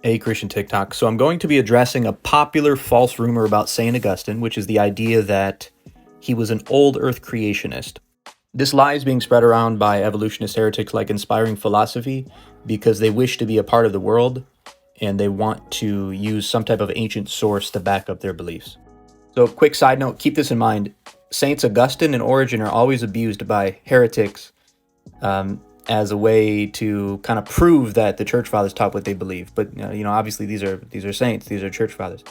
Hey, Christian TikTok. So I'm going to be addressing a popular false rumor about Saint Augustine, which is the idea that he was an old Earth creationist. This lie is being spread around by evolutionist heretics like InspiringPhilosophy because they wish to be a part of the world and they want to use some type of ancient source to back up their beliefs. So, quick side note, keep this in mind. Saints Augustine and Origen are always abused by heretics as a way to kind of prove that the church fathers taught what they believe. But obviously these are saints, these are church fathers.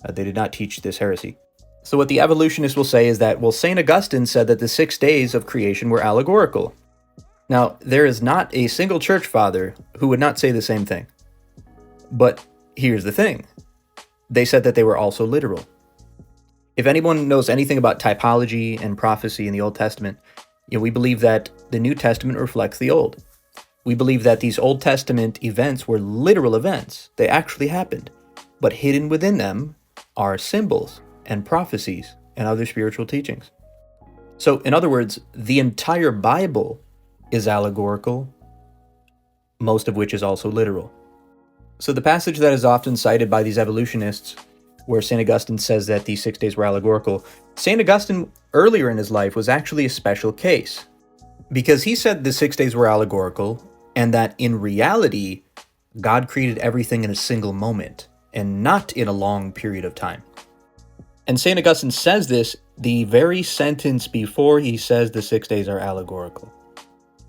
They did not teach this heresy. So what the evolutionists will say is that, well, Saint Augustine said that the 6 days of creation were allegorical. Now, there is not a single church father who would not say the same thing. But here's the thing. They said that they were also literal. If anyone knows anything about typology and prophecy in the Old Testament, we believe that the New Testament reflects the Old. We believe that these Old Testament events were literal events. They actually happened. But hidden within them are symbols and prophecies and other spiritual teachings. So, in other words, the entire Bible is allegorical, most of which is also literal. So the passage that is often cited by these evolutionists, where St. Augustine says that these 6 days were allegorical, St. Augustine earlier in his life was actually a special case, because he said the 6 days were allegorical and that in reality, God created everything in a single moment and not in a long period of time. And St. Augustine says this the very sentence before he says the 6 days are allegorical.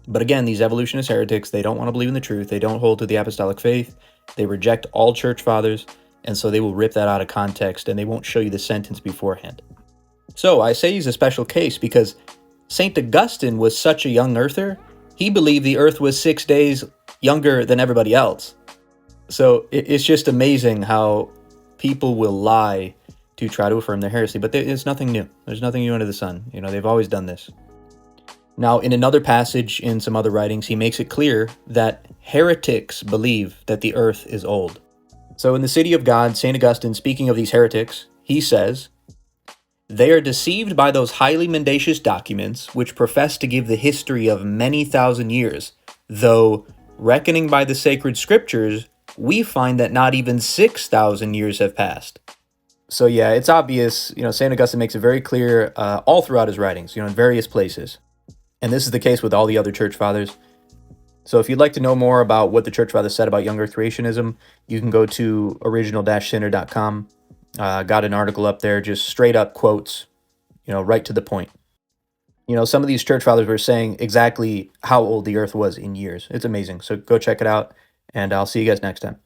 But again, these evolutionist heretics, they don't want to believe in the truth. They don't hold to the apostolic faith. They reject all church fathers. And so they will rip that out of context and they won't show you the sentence beforehand. So I say he's a special case because St. Augustine was such a young earther. He believed the earth was 6 days younger than everybody else. So it's just amazing how people will lie to try to affirm their heresy. But it's nothing new. There's nothing new under the sun. They've always done this. Now, in another passage in some other writings, he makes it clear that heretics believe that the earth is old. So in the City of God, St. Augustine, speaking of these heretics, he says, "They are deceived by those highly mendacious documents which profess to give the history of many thousand years, though, reckoning by the sacred scriptures, we find that not even 6,000 years have passed." So yeah, it's obvious, St. Augustine makes it very clear all throughout his writings, in various places. And this is the case with all the other church fathers. So if you'd like to know more about what the church fathers said about young earth creationism, you can go to original-sinner.com. Got an article up there, just straight up quotes, right to the point. Some of these church fathers were saying exactly how old the earth was in years. It's amazing. So go check it out, and I'll see you guys next time.